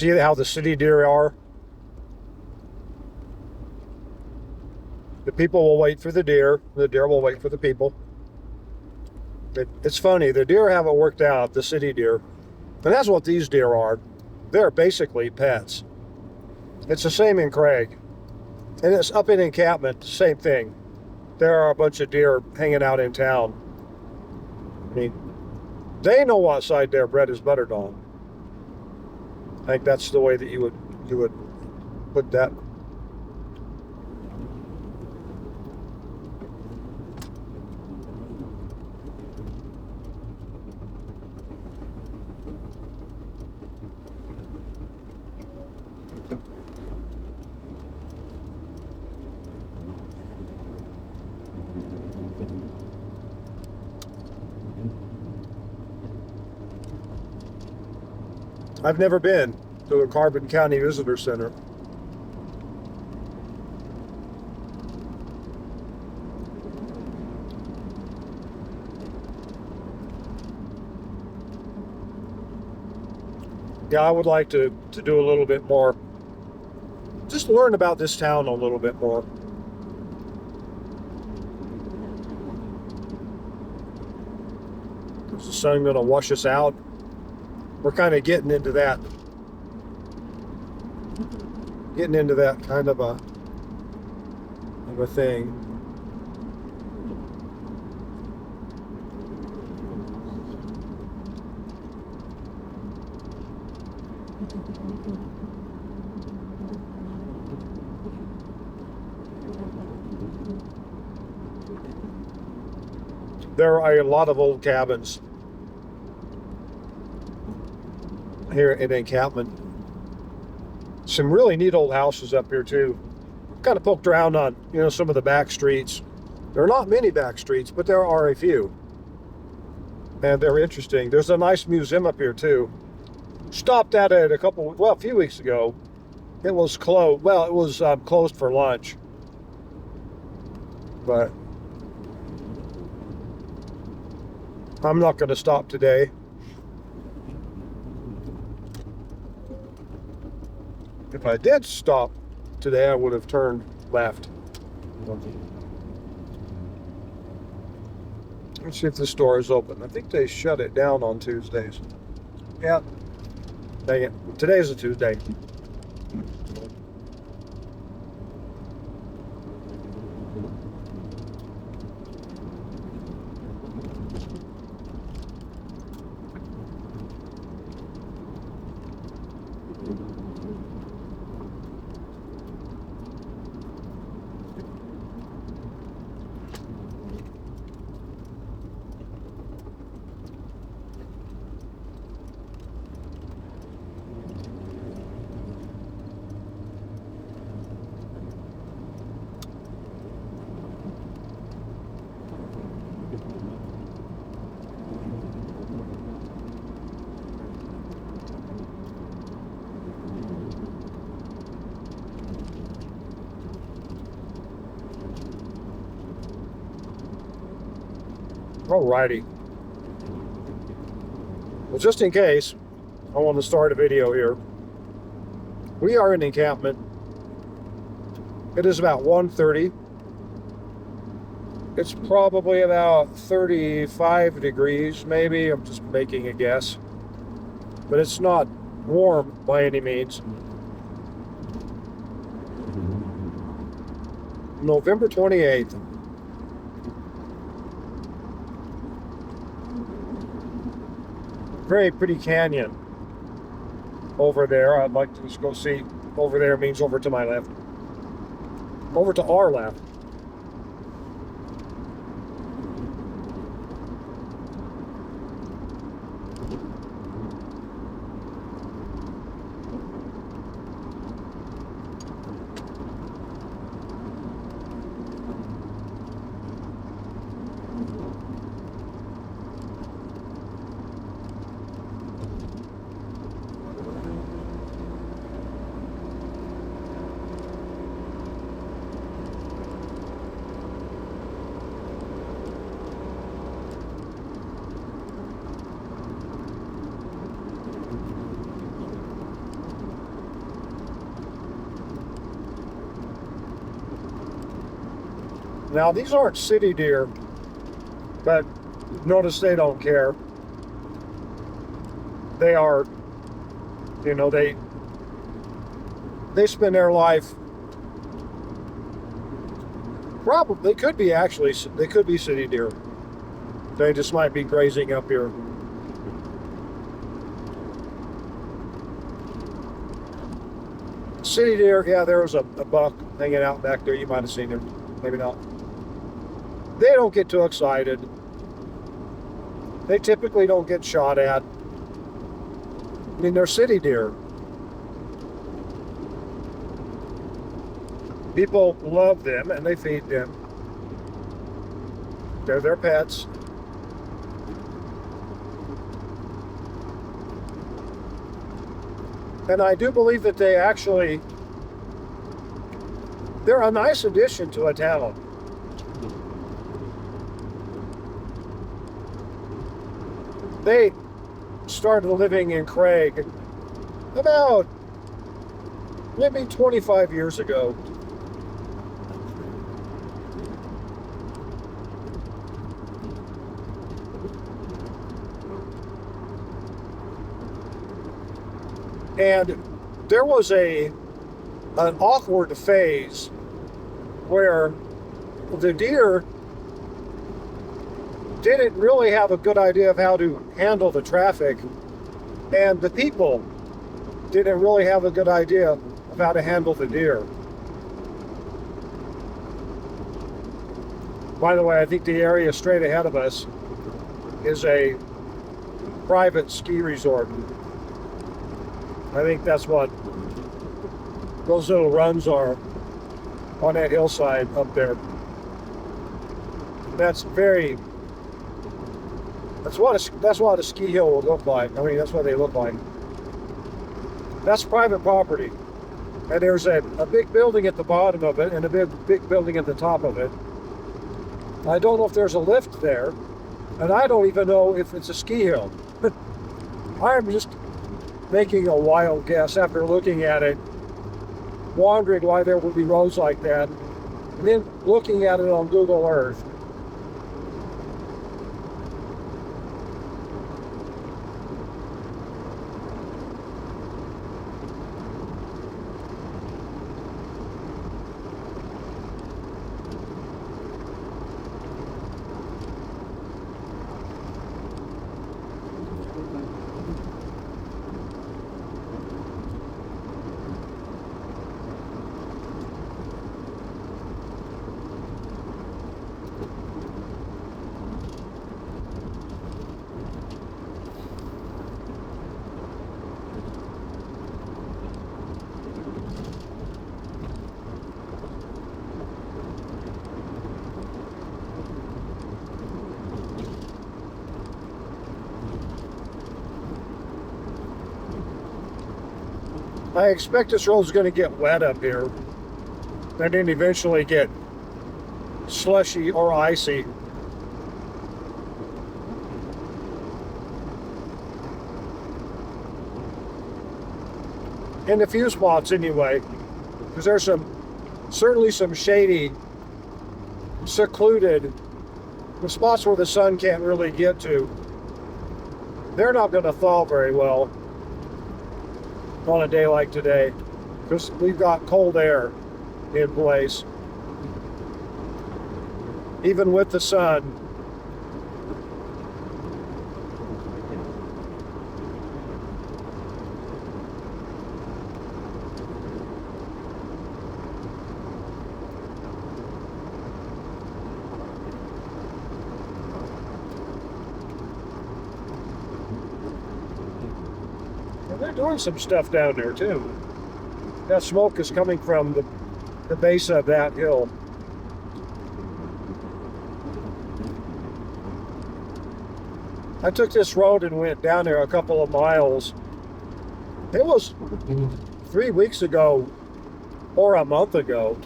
See how the city deer are? The people will wait for the deer will wait for the people. It's funny, the deer haven't worked out, the city deer. And that's what these deer are. They're basically pets. It's the same in Craig. And it's up in Encampment, same thing. There are a bunch of deer hanging out in town. I mean, they know what side their bread is buttered on. I think that's the way that you would put that. I've never been to the Carbon County Visitor Center. Yeah, I would like to do a little bit more. Just learn about this town a little bit more. Is the sun going to wash us out? We're kind of getting into that kind of a thing. There are a lot of old cabins here in Encampment. Some really neat old houses up here too. Kind of poked around on, some of the back streets. There are not many back streets, but there are a few. And they're interesting. There's a nice museum up here too. Stopped at it a few weeks ago. It was closed. Well, it was closed for lunch. But I'm not going to stop today. If I did stop today, I would have turned left. Let's see if the store is open. I think they shut it down on Tuesdays. Yeah. Dang it. Today's a Tuesday. Alrighty. Well, just in case, I want to start a video here. We are in Encampment. It is about 1:30. It's probably about 35 degrees, maybe. I'm just making a guess. But it's not warm by any means. November 28th. Very pretty canyon over there. I'd like to just go see. Over there means over to my left. Over to our left. Now, these aren't city deer, but notice they don't care. They are, you know, they spend their life, probably, they could be city deer. They just might be grazing up here. City deer, yeah, there was a buck hanging out back there. You might have seen him, maybe not. They don't get too excited. They typically don't get shot at. I mean, they're city deer. People love them and they feed them. They're their pets. And I do believe that they're a nice addition to a town. They started living in Craig about maybe 25 years ago. And there was an awkward phase where the deer didn't really have a good idea of how to handle the traffic, and the people didn't really have a good idea of how to handle the deer. By the way, I think the area straight ahead of us is a private ski resort. I think that's what those little runs are on that hillside up there. That's what a ski hill will look like. I mean, that's what they look like. That's private property. And there's a big building at the bottom of it and a big building at the top of it. I don't know if there's a lift there, and I don't even know if it's a ski hill. I'm just making a wild guess after looking at it, wondering why there would be roads like that, and then looking at it on Google Earth. I expect this road's going to get wet up here, and then eventually get slushy or icy. In a few spots anyway, because there's certainly some shady, secluded, the spots where the sun can't really get to. They're not going to thaw very well on a day like today, because we've got cold air in place. Even with the sun, they're doing some stuff down there too. That smoke is coming from the base of that hill. I took this road and went down there a couple of miles. It was 3 weeks ago or a month ago.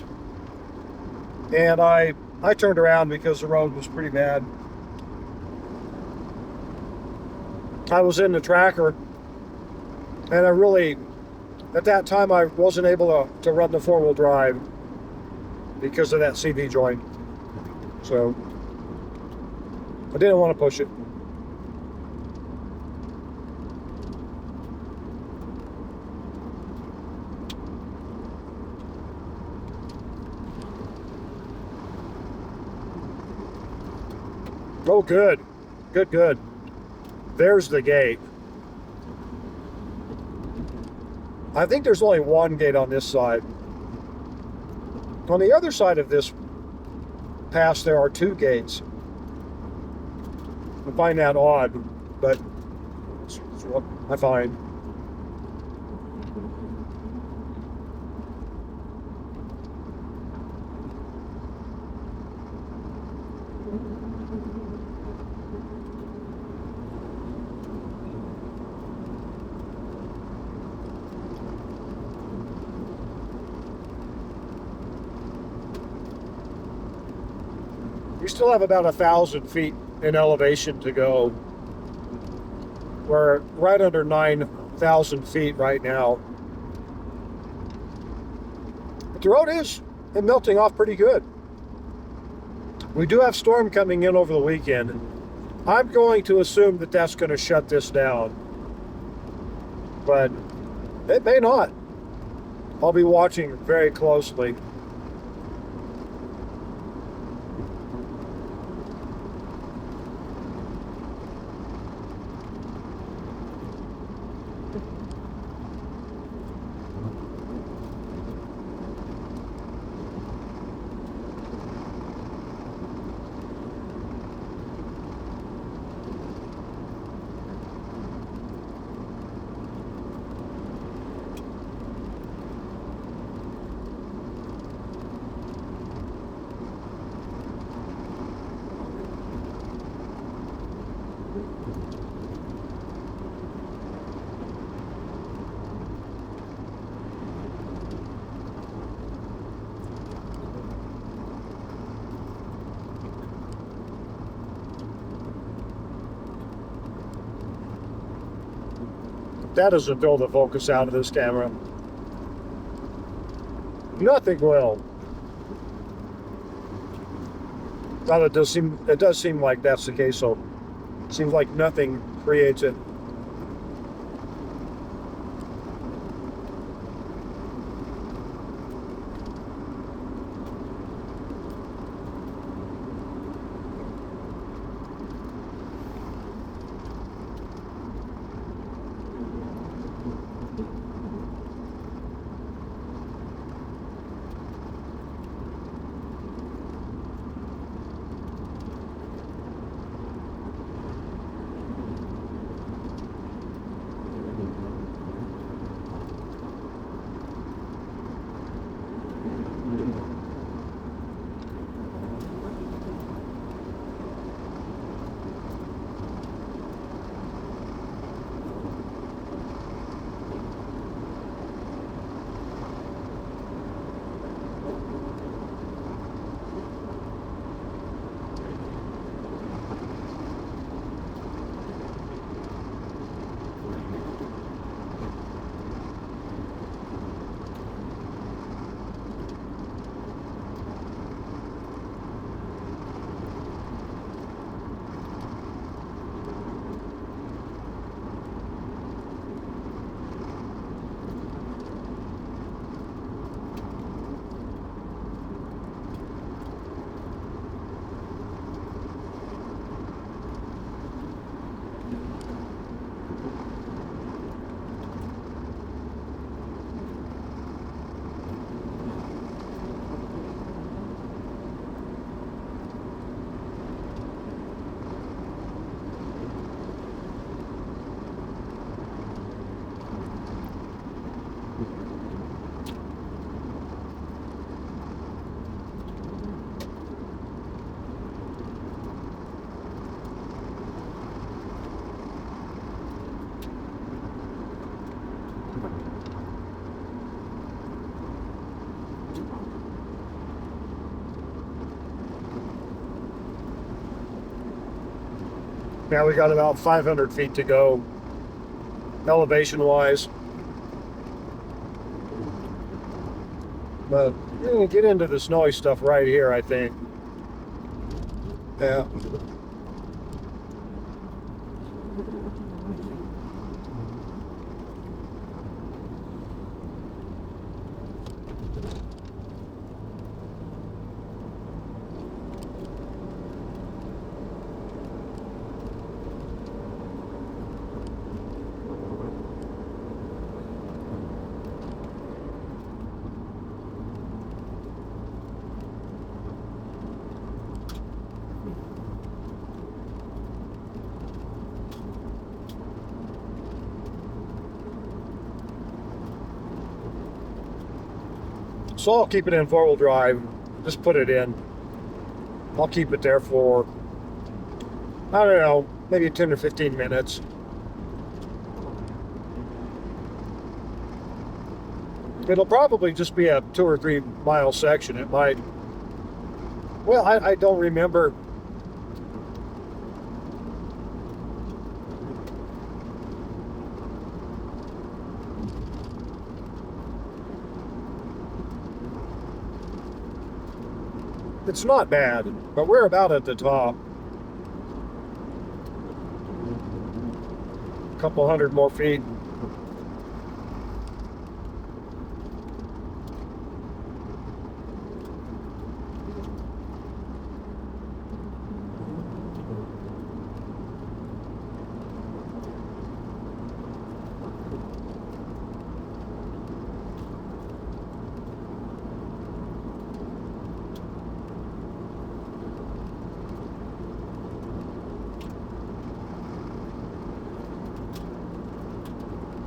And I turned around because the road was pretty bad. I was in the tracker, and I really, at that time, I wasn't able to run the four-wheel drive because of that CV joint. So I didn't want to push it. Oh, good. Good, good. There's the gate. I think there's only one gate on this side. On the other side of this pass, there are two gates. I find that odd, but it's what I find. You still have about 1,000 feet in elevation to go. We're right under 9,000 feet right now. But the road is melting off pretty good. We do have storm coming in over the weekend. I'm going to assume that that's going to shut this down. But it may not. I'll be watching very closely. That doesn't throw the focus out of this camera. Nothing will. Well, it does seem like that's the case, so it seems like nothing creates it. Now we got about 500 feet to go, elevation-wise. But we're gonna get into the snowy stuff right here, I think. Yeah. So I'll keep it in four-wheel drive. Just put it in. I'll keep it there for, I don't know, maybe 10 or 15 minutes. It'll probably just be a 2 or 3 mile section. It might, well, I don't remember. It's not bad, but we're about at the top. A couple hundred more feet.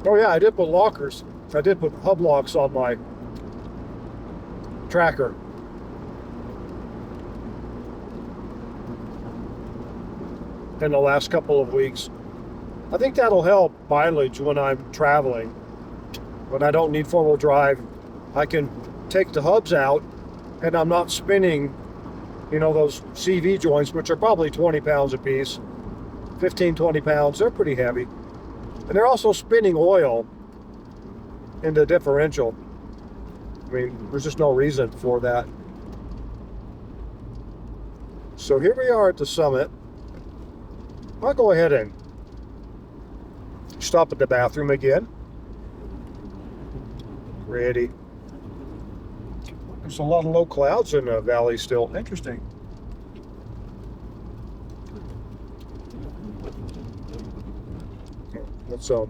Oh yeah, I did put lockers. I did put hub locks on my tracker. In the last couple of weeks. I think that'll help mileage when I'm traveling. When I don't need four-wheel drive, I can take the hubs out and I'm not spinning, you know, those CV joints, which are probably 20 pounds a piece, 15, 20 pounds. They're pretty heavy. And they're also spinning oil in the differential. I mean, there's just no reason for that. So here we are at the summit. I'll go ahead and stop at the bathroom again. Ready. There's a lot of low clouds in the valley still. Interesting. Let's and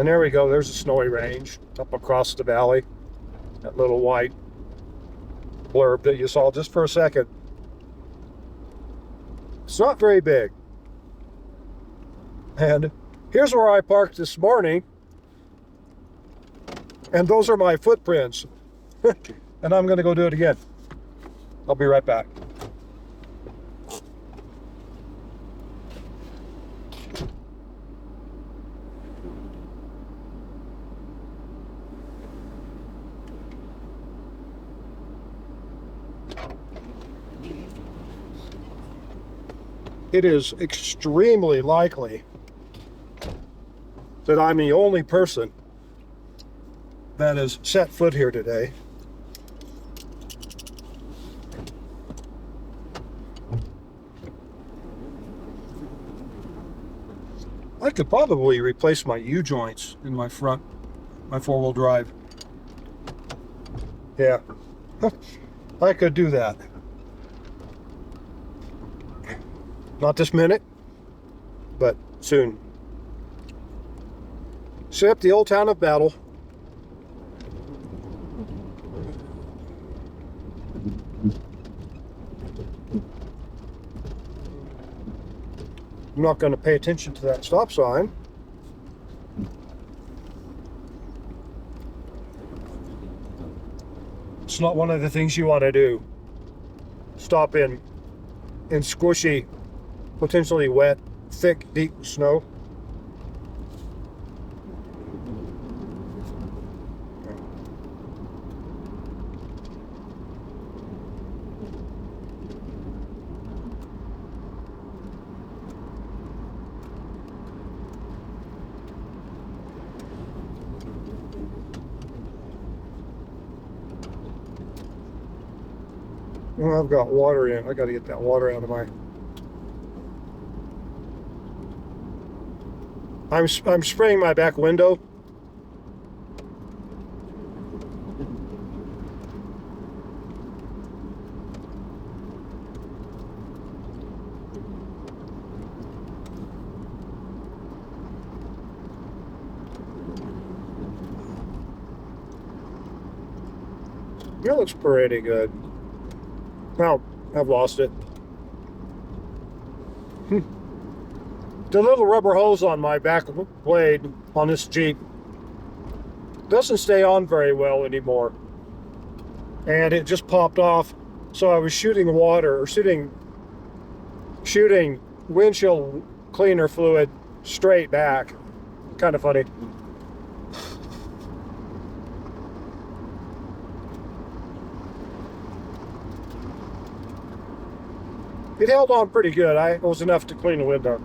there we go. There's a snowy range up across the valley. That little white blurb that you saw just for a second. It's not very big. And here's where I parked this morning. And those are my footprints. And I'm going to go do it again. I'll be right back. It is extremely likely that I'm the only person that has set foot here today. I could probably replace my U-joints in my front, my four-wheel drive. Yeah, I could do that. Not this minute, but soon. Set up the old town of Battle. I'm not going to pay attention to that stop sign. It's not one of the things you want to do. Stop in squishy, potentially wet, thick, deep snow. Well, I've got water in. I got to get that water out of my. I'm spraying my back window. It looks pretty good. Now, I've lost it. The little rubber hose on my back blade on this Jeep doesn't stay on very well anymore. And it just popped off. So I was shooting water, or shooting windshield cleaner fluid straight back. Kind of funny. It held on pretty good. It was enough to clean the window.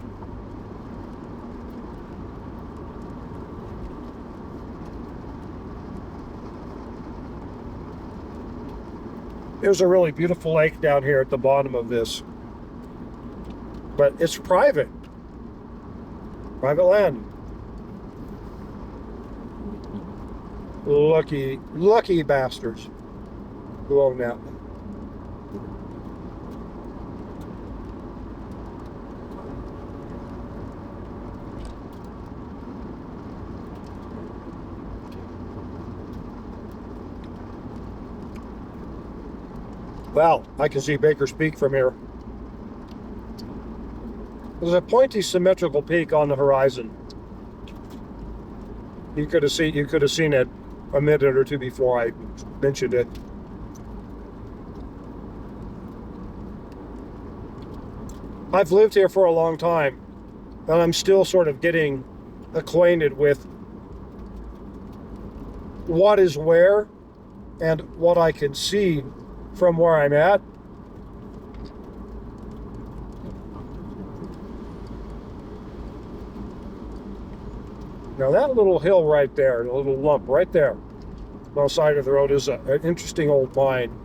There's a really beautiful lake down here at the bottom of this. But it's private. Private land. Lucky bastards who own that. Wow, I can see Baker's Peak from here. There's a pointy symmetrical peak on the horizon. You could have seen it a minute or two before I mentioned it. I've lived here for a long time, and I'm still sort of getting acquainted with what is where and what I can see from where I'm at. Now that little hill right there, the little lump right there on the side of the road is an interesting old mine.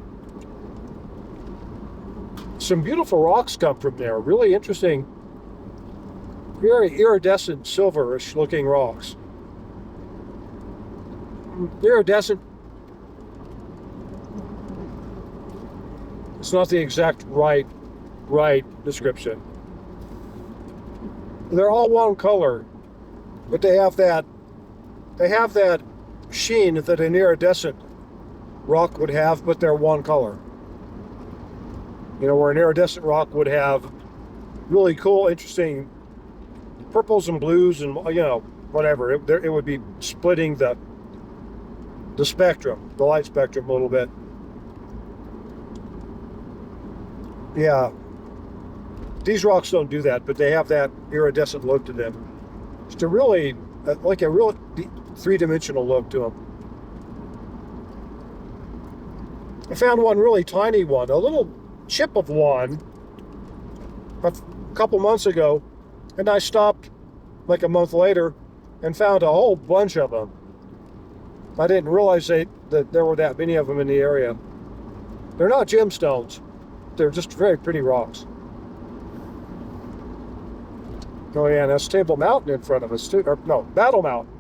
Some beautiful rocks come from there, really interesting, very iridescent, silverish looking rocks. Iridescent, it's not the exact right description. They're all one color, but they have that sheen that an iridescent rock would have, but they're one color. You know, where an iridescent rock would have really cool, interesting purples and blues and, you know, whatever. It would be splitting the spectrum, the light spectrum a little bit. Yeah, these rocks don't do that, but they have that iridescent look to them. It's a really, like a real three-dimensional look to them. I found one really tiny one, a little chip of one, a couple months ago, and I stopped like a month later and found a whole bunch of them. I didn't realize that there were that many of them in the area. They're not gemstones. They're just very pretty rocks. Oh yeah, and that's Table Mountain in front of us too. Or no, Battle Mountain.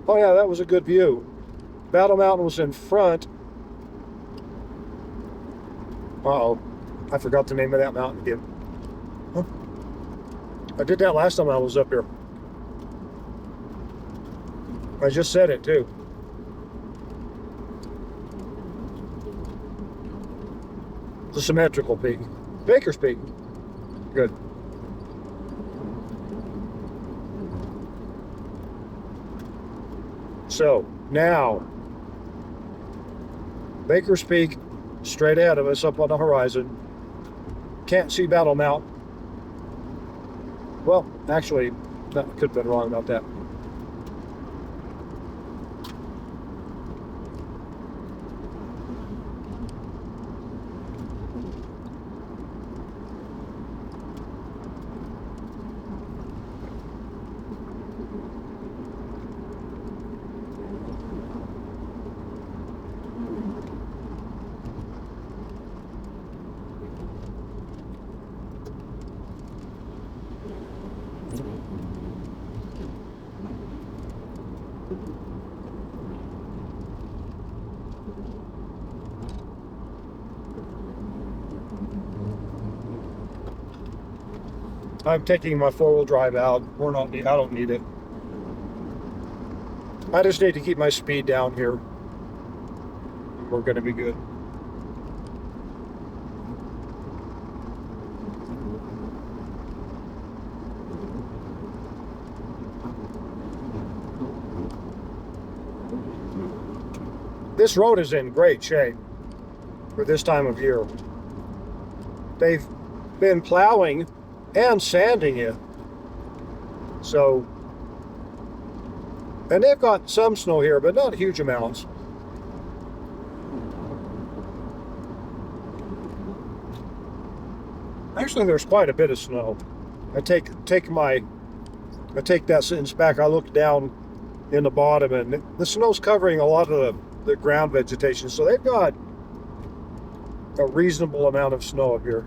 Oh yeah, that was a good view. Battle Mountain was in front. Uh-oh, I forgot the name of that mountain again. Huh? I did that last time I was up here. I just said it too. The symmetrical peak. Baker's Peak. Good. So, now, Baker's Peak, straight ahead of us up on the horizon. Can't see Battle Mountain. Well, actually, that could have been wrong about that. I'm taking my four-wheel drive out. I don't need it. I just need to keep my speed down here. We're going to be good. This road is in great shape for this time of year. They've been plowing and sanding it. So, and they've got some snow here, but not huge amounts. Actually, there's quite a bit of snow. I take that sentence back. I look down in the bottom, and the snow's covering a lot of the ground vegetation. So they've got a reasonable amount of snow up here.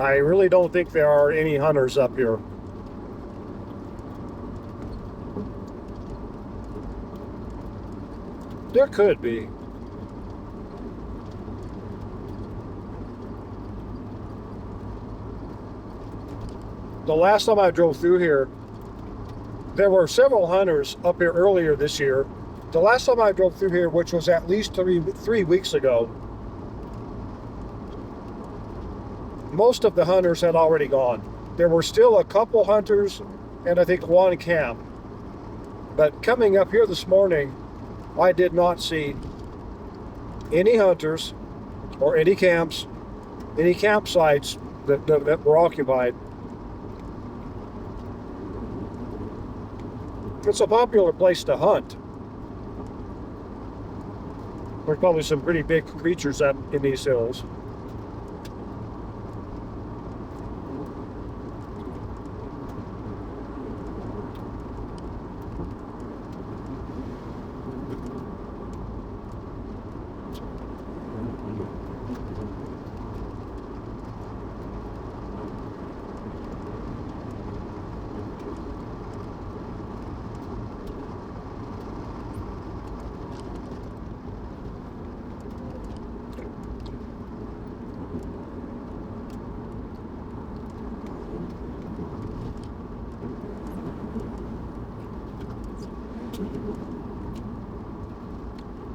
I really don't think there are any hunters up here. There could be. The last time I drove through here, there were several hunters up here earlier this year. The last time I drove through here, which was at least three weeks ago, most of the hunters had already gone. There were still a couple hunters and I think one camp. But coming up here this morning, I did not see any hunters or any camps, any campsites that were occupied. It's a popular place to hunt. There's probably some pretty big creatures up in these hills.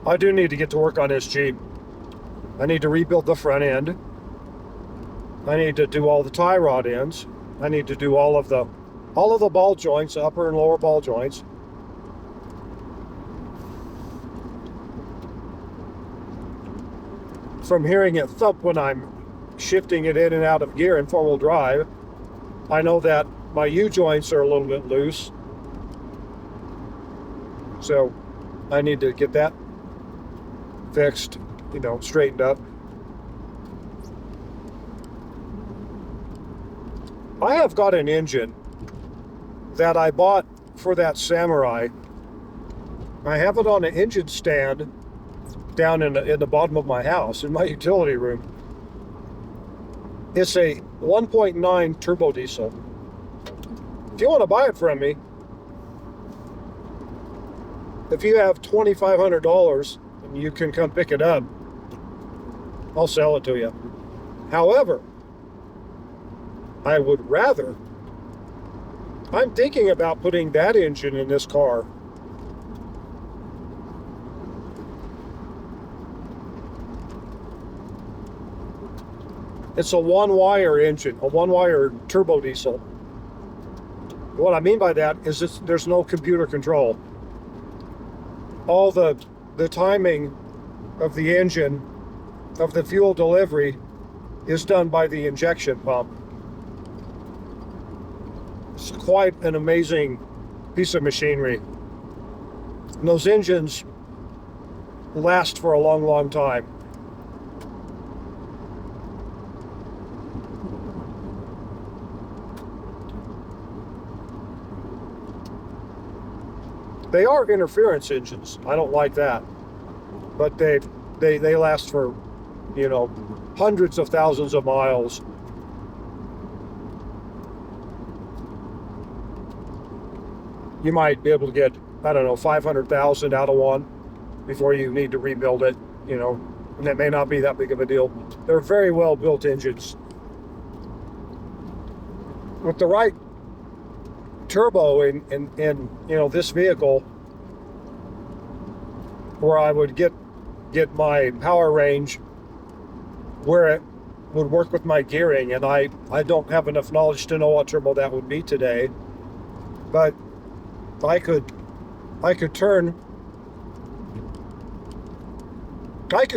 I do need to get to work on this Jeep. I need to rebuild the front end. I need to do all the tie rod ends. I need to do all of the ball joints, upper and lower ball joints. From hearing it thump when I'm shifting it in and out of gear in four-wheel drive, I know that my U-joints are a little bit loose. So I need to get that fixed, straightened up. I have got an engine that I bought for that Samurai. I have it on an engine stand down in the bottom of my house, in my utility room. It's a 1.9 turbo diesel. If you want to buy it from me, if you have $2,500, you can come pick it up. I'll sell it to you. However, I would rather, I'm thinking about putting that engine in this car. It's a one-wire engine, a one-wire turbo diesel. What I mean by that is there's no computer control. All the timing of the engine, of the fuel delivery, is done by the injection pump. It's quite an amazing piece of machinery. And those engines last for a long, long time. They are interference engines. I don't like that. But they last for, hundreds of thousands of miles. You might be able to get, 500,000 out of one before you need to rebuild it, and that may not be that big of a deal. They're very well built engines. With the right turbo in this vehicle, where I would get my power range where it would work with my gearing, and I don't have enough knowledge to know what turbo that would be today, but I could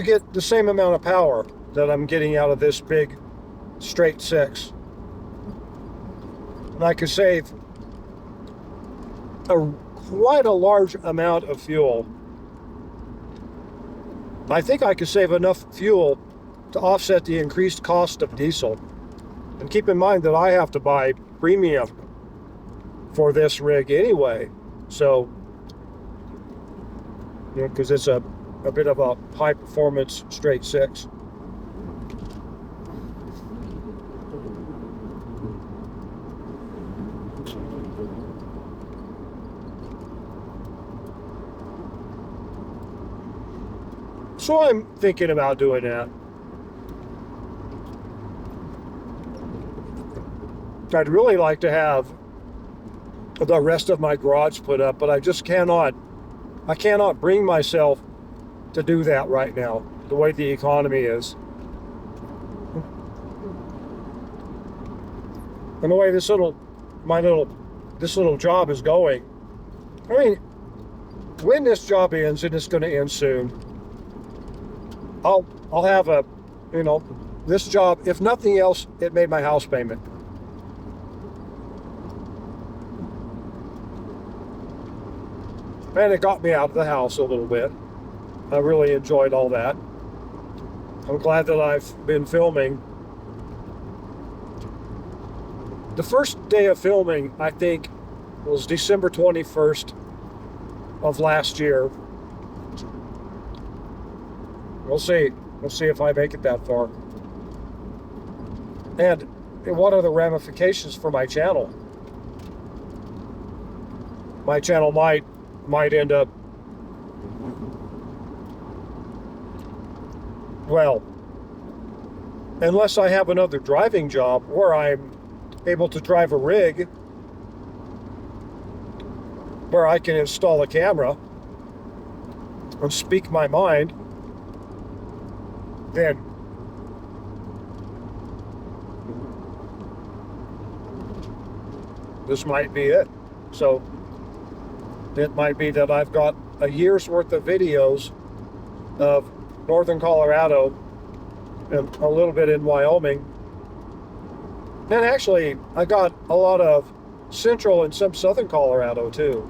get the same amount of power that I'm getting out of this big straight six, and I could save quite a large amount of fuel. I think I could save enough fuel to offset the increased cost of diesel. And keep in mind that I have to buy premium for this rig anyway. So, because it's a bit of a high performance straight six. So I'm thinking about doing that. I'd really like to have the rest of my garage put up, but I just cannot bring myself to do that right now, the way the economy is. And the way this little job is going. I mean, when this job ends, and it's going to end soon, I'll have this job, if nothing else, it made my house payment. And it got me out of the house a little bit. I really enjoyed all that. I'm glad that I've been filming. The first day of filming, I think, was December 21st of last year. We'll see. We'll see if I make it that far. And what are the ramifications for my channel? My channel might end up, well, unless I have another driving job where I'm able to drive a rig where I can install a camera and speak my mind, then this might be it. So it might be that I've got a year's worth of videos of northern Colorado and a little bit in Wyoming. And actually, I got a lot of central and some southern Colorado too.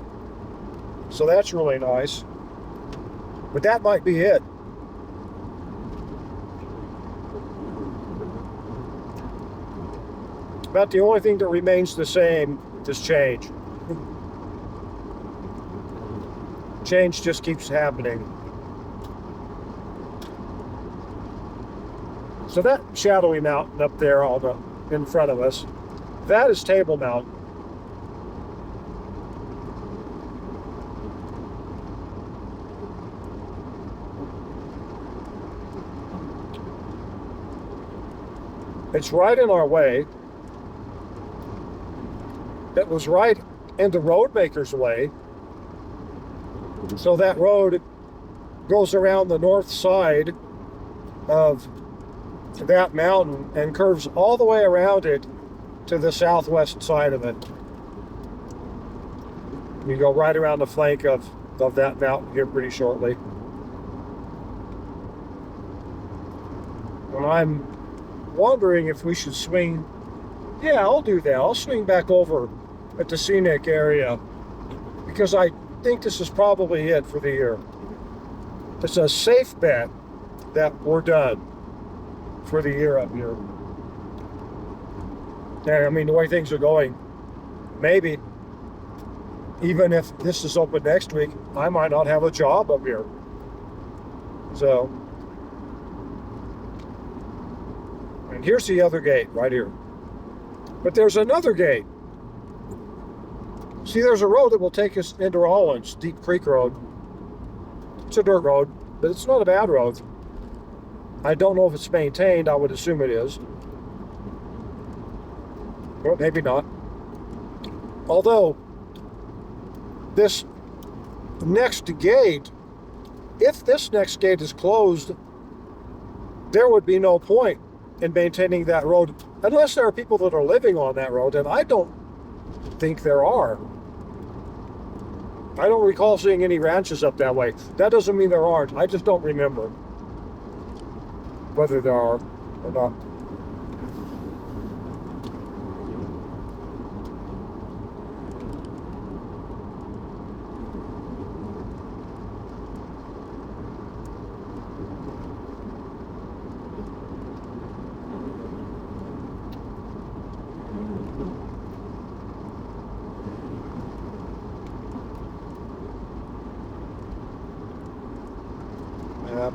So that's really nice. But that might be it. About the only thing that remains the same is change. Change just keeps happening. So that shadowy mountain up there in front of us, that is Table Mountain. It's right in our way. It was right in the Roadmaker's way. So that road goes around the north side of that mountain and curves all the way around it to the southwest side of it. You go right around the flank of that mountain here pretty shortly. And I'm wondering if we should swing. Yeah, I'll do that. I'll swing back over at the scenic area, because I think this is probably it for the year. It's a safe bet that we're done for the year up here. And I mean, the way things are going, maybe even if this is open next week, I might not have a job up here. So, and here's the other gate right here. But there's another gate. See, there's a road that will take us into Rawlins, Deep Creek Road. It's a dirt road, but it's not a bad road. I don't know if it's maintained. I would assume it is. Well, maybe not. Although, this next gate, if this next gate is closed, there would be no point in maintaining that road unless there are people that are living on that road, and I don't think there are. I don't recall seeing any ranches up that way. That doesn't mean there aren't. I just don't remember whether there are or not.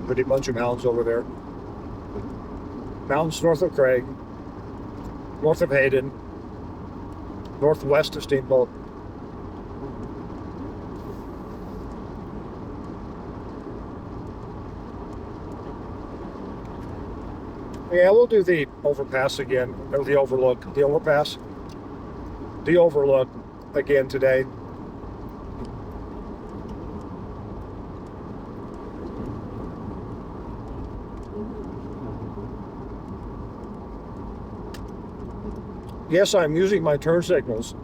Pretty bunch of mountains over there. Mountains north of Craig, north of Hayden, northwest of Steamboat. Yeah, we'll do the overpass again, or the overlook, the overpass, the overlook again today. Yes, I'm using my turn signals.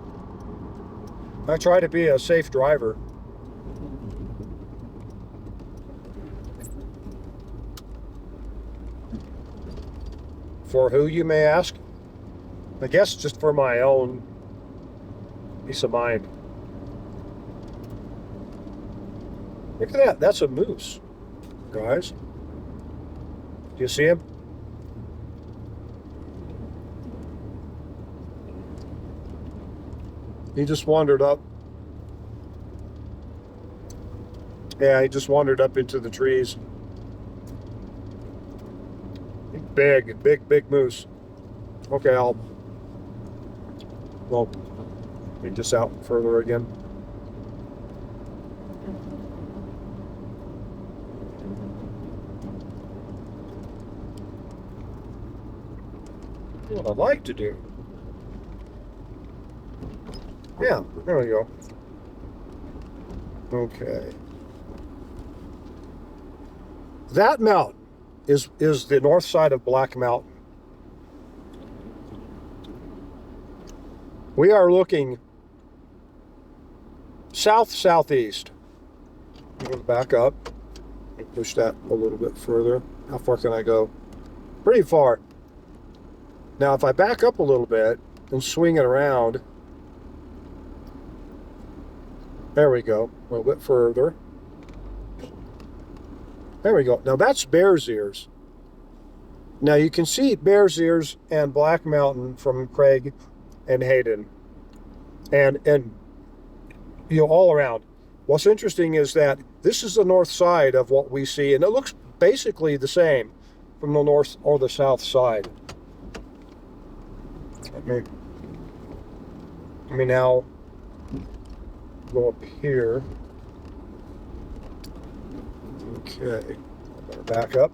I try to be a safe driver. For who, you may ask? I guess just for my own peace of mind. Look at that. That's a moose, guys. Do you see him? He just wandered up. Yeah, he just wandered up into the trees. Big moose. Okay, I'll read this out further again. What I'd like to do. Yeah, there we go. Okay. That mountain is the north side of Black Mountain. We are looking southeast. I'm going to back up and push that a little bit further. How far can I go? Pretty far. Now, if I back up a little bit and swing it around, there we go, a little bit further. There we go. Now that's Bears Ears. Now you can see Bears Ears and Black Mountain from Craig and Hayden, and you know, all around. What's interesting is that this is the north side of what we see, and it looks basically the same from the north or the south side. Let me now go up here. Okay, I better back up.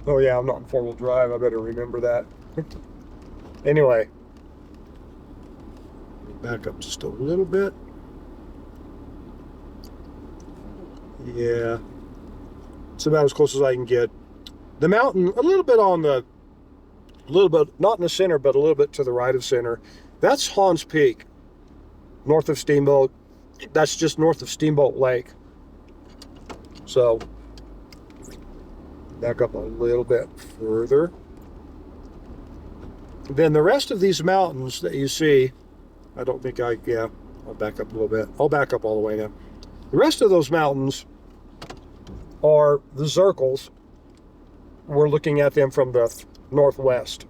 Oh yeah, I'm not in four-wheel drive. I better remember that. Anyway, back up just a little bit. Yeah, it's about as close as I can get. The mountain, a little bit, not in the center, but a little bit to the right of center. That's Hans Peak, north of Steamboat. That's just north of Steamboat Lake. So, back up a little bit further. Then the rest of these mountains that you see, I don't think yeah, I'll back up a little bit. I'll back up all the way now. The rest of those mountains are the circles. We're looking at them from the northwest.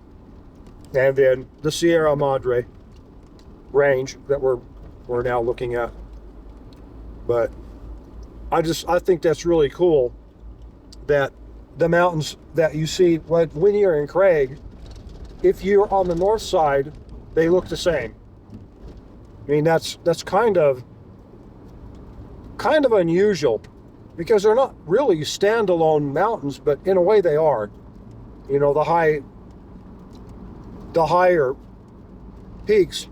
And then the Sierra Madre range that we're now looking at. But I think that's really cool that the mountains that you see when you're in Craig, if you're on the north side, they look the same. I mean, that's kind of unusual, because they're not really standalone mountains, but in a way they are. You know, the higher peaks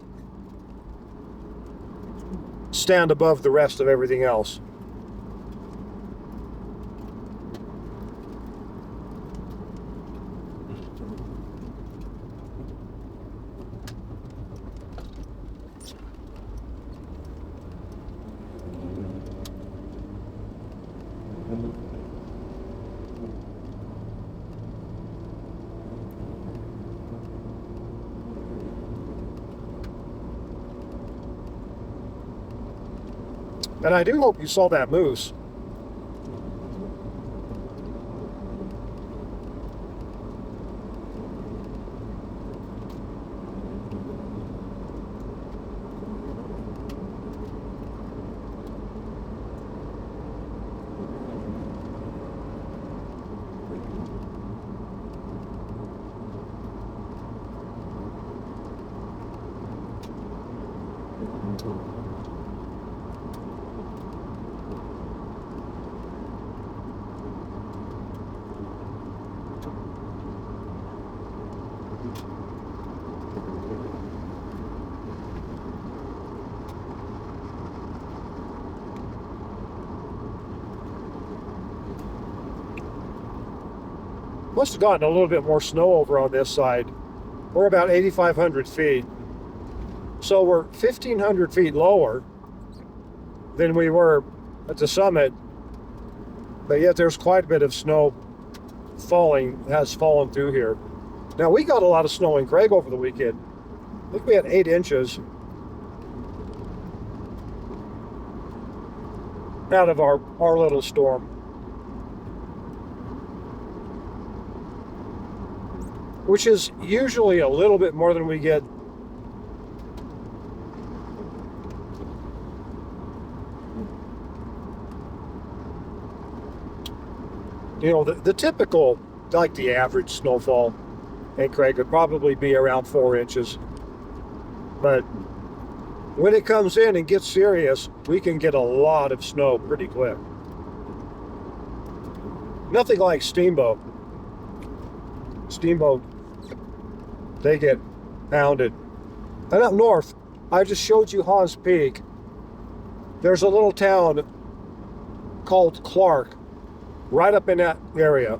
stand above the rest of everything else. And I do hope you saw that moose. Must have gotten a little bit more snow over on this side. We're about 8,500 feet. So we're 1,500 feet lower than we were at the summit. But yet there's quite a bit of snow has fallen through here. Now, we got a lot of snow in Craig over the weekend. I think we had 8 inches out of our little storm. Which is usually a little bit more than we get. You know, the typical, like the average snowfall in Craig would probably be around 4 inches. But when it comes in and gets serious, we can get a lot of snow pretty quick. Nothing like Steamboat. Steamboat, they get pounded. And up north, I just showed you Hans Peak. There's a little town called Clark, right up in that area.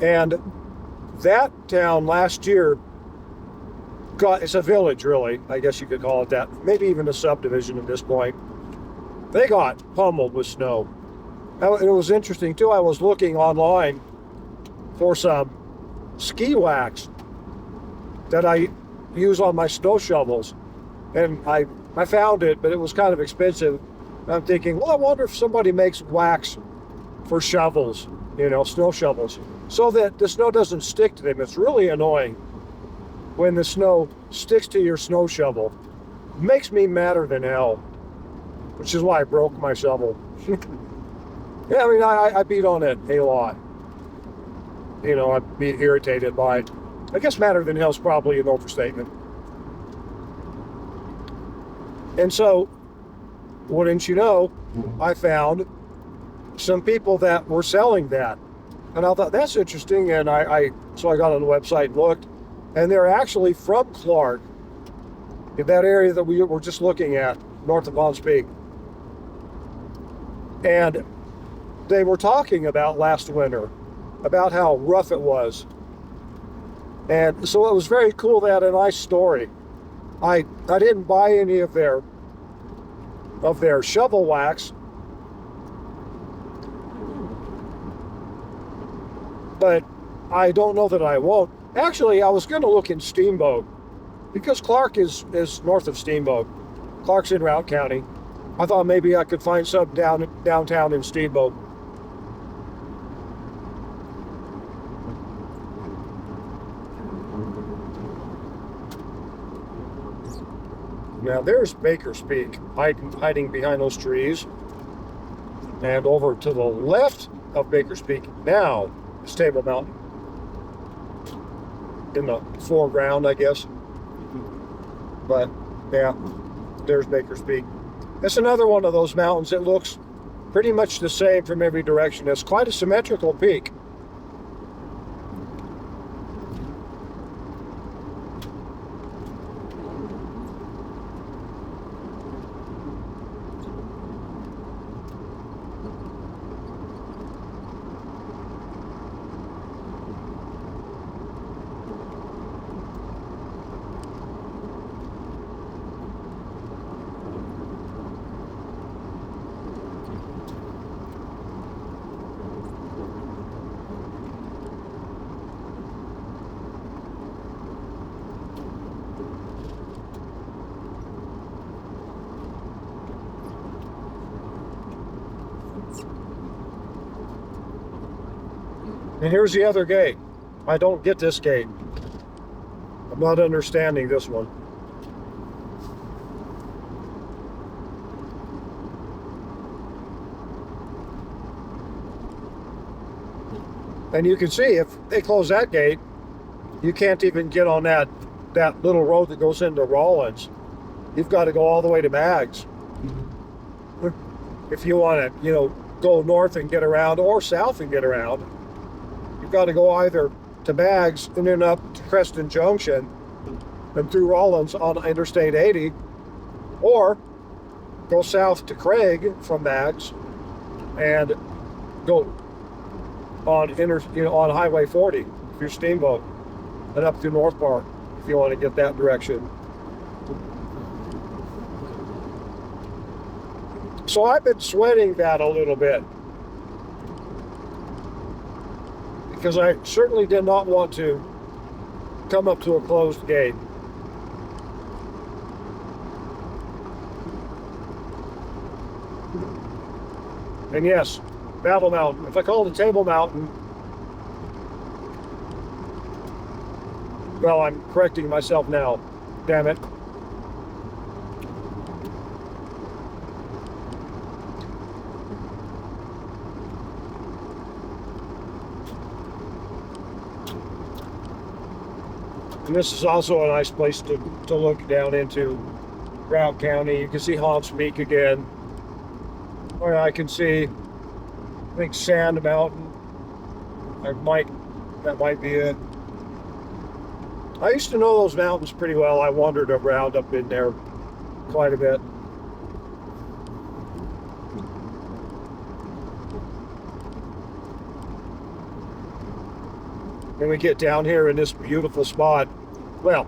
And that town last year it's a village, really, I guess you could call it that. Maybe even a subdivision at this point. They got pummeled with snow. And it was interesting, too. I was looking online for some ski wax that I use on my snow shovels. And I found it, but it was kind of expensive. I'm thinking, well, I wonder if somebody makes wax for shovels, you know, snow shovels, so that the snow doesn't stick to them. It's really annoying when the snow sticks to your snow shovel. It makes me madder than hell, which is why I broke my shovel. Yeah, I mean, I beat on it a lot. You know, I'd be irritated by it. I guess madder than hell is probably an overstatement. And so, wouldn't you know, I found some people that were selling that. And I thought, that's interesting. And so I got on the website and looked, and they're actually from Clark, in that area that we were just looking at, north of Hans Peak. And they were talking about last winter, about how rough it was. And so it was very cool. They had a nice story. I didn't buy any of their shovel wax, but I don't know that I won't. Actually, I was going to look in Steamboat because Clark is north of Steamboat. Clark's in Routt County. I thought maybe I could find some downtown in Steamboat. Now there's Baker's Peak hiding behind those trees. And over to the left of Baker's Peak now is Table Mountain. In the foreground, I guess. But yeah, there's Baker's Peak. It's another one of those mountains that looks pretty much the same from every direction. It's quite a symmetrical peak. And here's the other gate. I don't get this gate. I'm not understanding this one. And you can see if they close that gate, you can't even get on that little road that goes into Rawlins. You've got to go all the way to Maggs. If you want to, go north and get around or south and get around. You've got to go either to Maggs and then up to Creston Junction and through Rawlins on Interstate 80, or go south to Craig from Maggs and go on on Highway 40 if you're Steamboat, and up through North Park if you want to get that direction. So I've been sweating that a little bit, because I certainly did not want to come up to a closed gate. And yes, Battle Mountain. If I call it Table Mountain, well, I'm correcting myself now. Damn it. And this is also a nice place to look down into Routt County. You can see Haunts Peak again. Or I can see, I think, Sand Mountain. That might be it. I used to know those mountains pretty well. I wandered around up in there quite a bit. And we get down here in this beautiful spot. Well,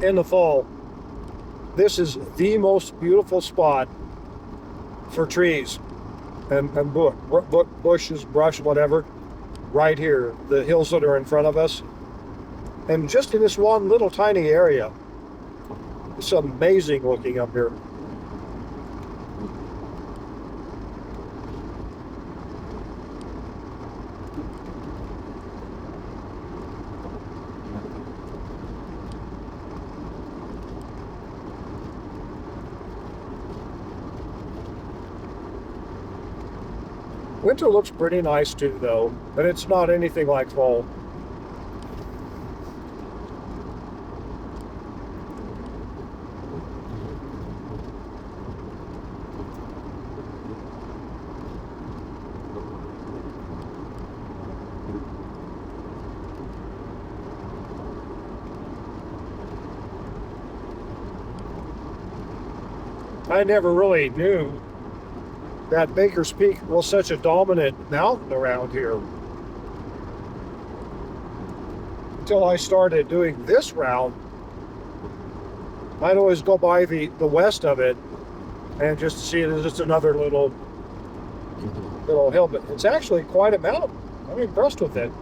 in the fall, this is the most beautiful spot for trees and bushes, brush, whatever, right here. The hills that are in front of us. And just in this one little tiny area. It's amazing looking up here. Winter looks pretty nice too, though, but it's not anything like fall. I never really knew that Baker's Peak was such a dominant mountain around here until I started doing this route. I'd always go by the west of it and just see it as just another little hill, but it's actually quite a mountain. I'm impressed with it.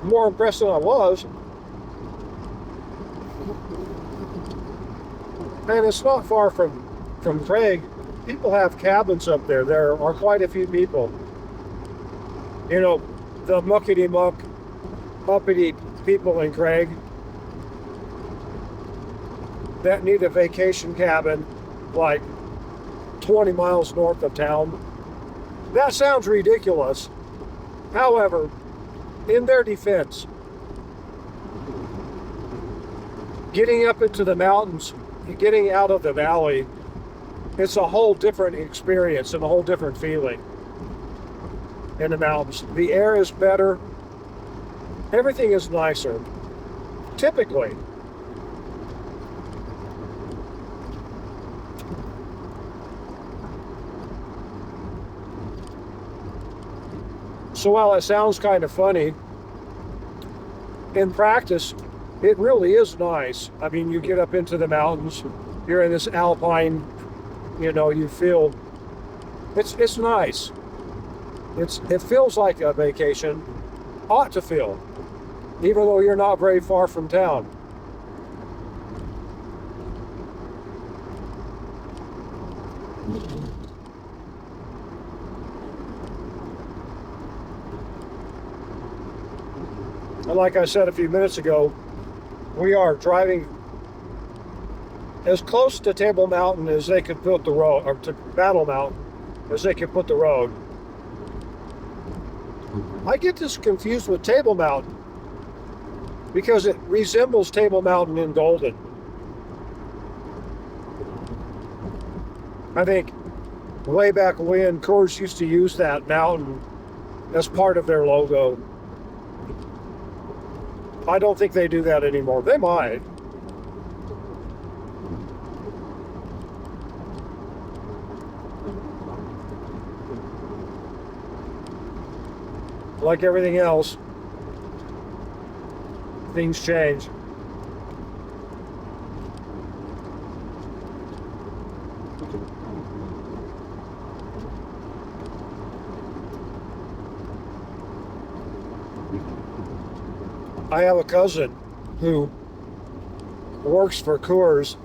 more impressed than I was. And it's not far from Craig. People have cabins up there. There are quite a few people. You know, the muckety-muck, uppity people in Craig that need a vacation cabin like 20 miles north of town. That sounds ridiculous. However, in their defense, getting up into the mountains, getting out of the valley, it's a whole different experience and a whole different feeling in the mountains. The air is better. Everything is nicer, typically. So while it sounds kind of funny, in practice, it really is nice. I mean, you get up into the mountains, you're in this alpine, you know, you feel, it's nice. It feels like a vacation, ought to feel, even though you're not very far from town. And like I said a few minutes ago, we are driving as close to Table Mountain as they could put the road, or to Battle Mountain as they could put the road. I get this confused with Table Mountain because it resembles Table Mountain in Golden. I think way back when, Coors used to use that mountain as part of their logo. I don't think they do that anymore. They might. Like everything else, things change. I have a cousin who works for Coors.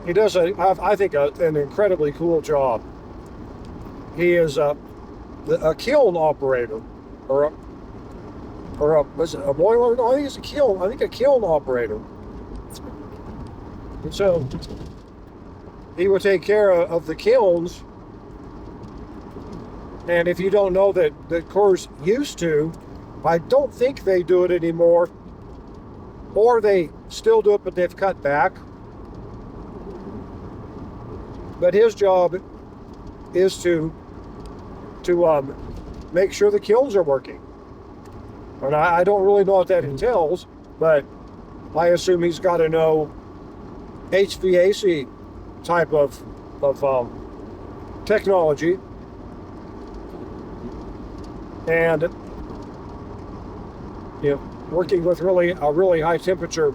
He does, I think, an incredibly cool job. He is a kiln operator, was it a boiler? No, I think it's a kiln. I think a kiln operator. And so he would take care of the kilns. And if you don't know that Coors used to, I don't think they do it anymore, or they still do it, but they've cut back. But his job is to make sure the kilns are working. And I don't really know what that entails, but I assume he's got to know HVAC type of technology. And you know, working with a really high temperature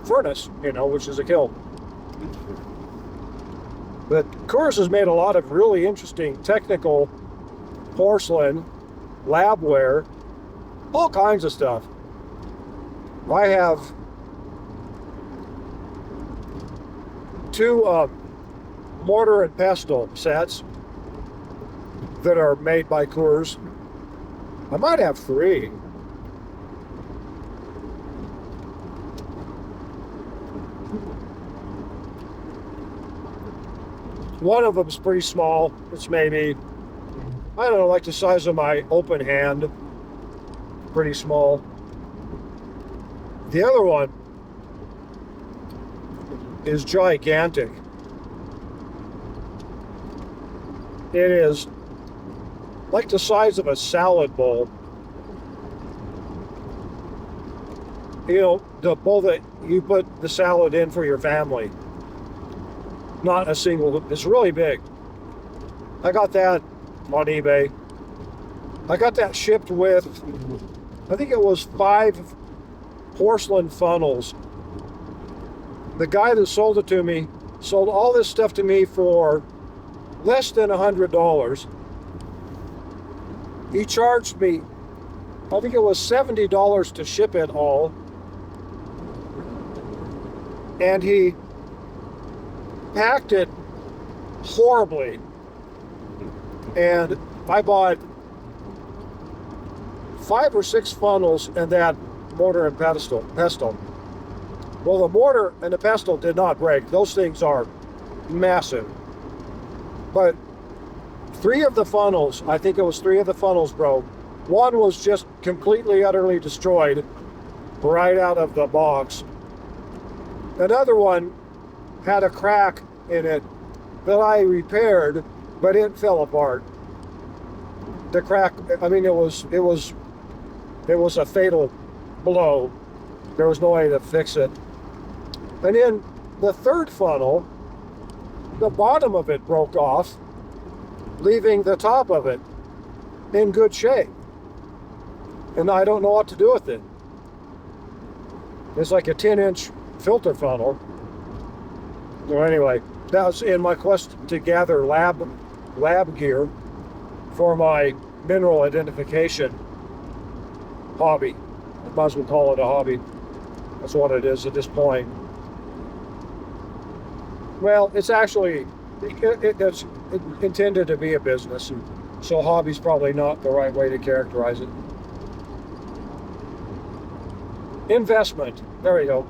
furnace, you know, which is a kiln. But Coors has made a lot of really interesting technical porcelain, labware, all kinds of stuff. I have two mortar and pestle sets that are made by Coors. I might have three. One of them's pretty small. It's maybe, I don't know, like the size of my open hand. Pretty small. The other one is gigantic. It is like the size of a salad bowl. You know, the bowl that you put the salad in for your family. Not a single, it's really big. I got that on eBay. I got that shipped with, I think it was 5 porcelain funnels. The guy that sold it to me sold all this stuff to me for less than $100. He charged me I think it was $70 to ship it all. And he packed it horribly. And I bought 5 or 6 funnels and that mortar and pestle. Well, the mortar and the pestle did not break. Those things are massive. But 3 of the funnels, I think it was 3 of the funnels broke. One was just completely, utterly destroyed right out of the box. Another one had a crack in it that I repaired, but it fell apart. The crack, I mean, it was a fatal blow. There was no way to fix it. And then the 3rd funnel, the bottom of it broke off, leaving the top of it in good shape. And I don't know what to do with it. It's like a 10-inch filter funnel. So anyway, that was in my quest to gather lab gear for my mineral identification hobby. I might as well call it a hobby. That's what it is at this point. Well, it's actually, it's intended to be a business, so hobby's probably not the right way to characterize it. Investment, there you go.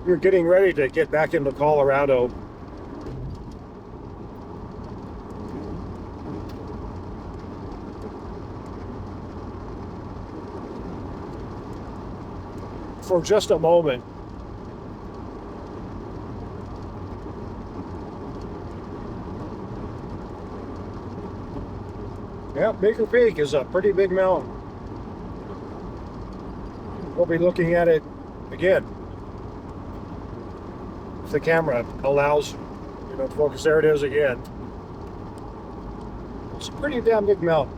You're getting ready to get back into Colorado. For just a moment. Yeah, Baker Peak is a pretty big mountain. We'll be looking at it again. If the camera allows, to focus. There it is again. It's a pretty damn big mountain.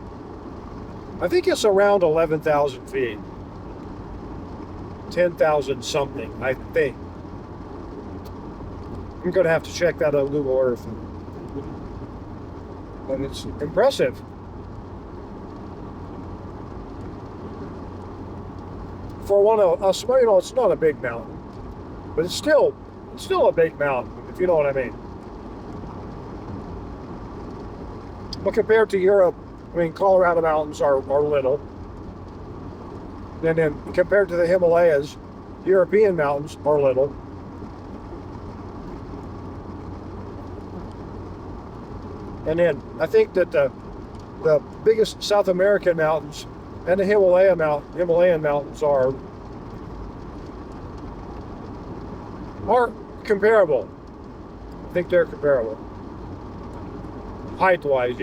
I think it's around 11,000 feet. 10,000 something, I think. I'm going to have to check that on Google Earth. But it's impressive. For one of us, it's not a big mountain, but it's still a big mountain, if you know what I mean. But compared to Europe, Colorado mountains are little. And then compared to the Himalayas, European mountains are little. And then I think that the biggest South American mountains and the Himalayan mountains are comparable. I think they're comparable. Height-wise,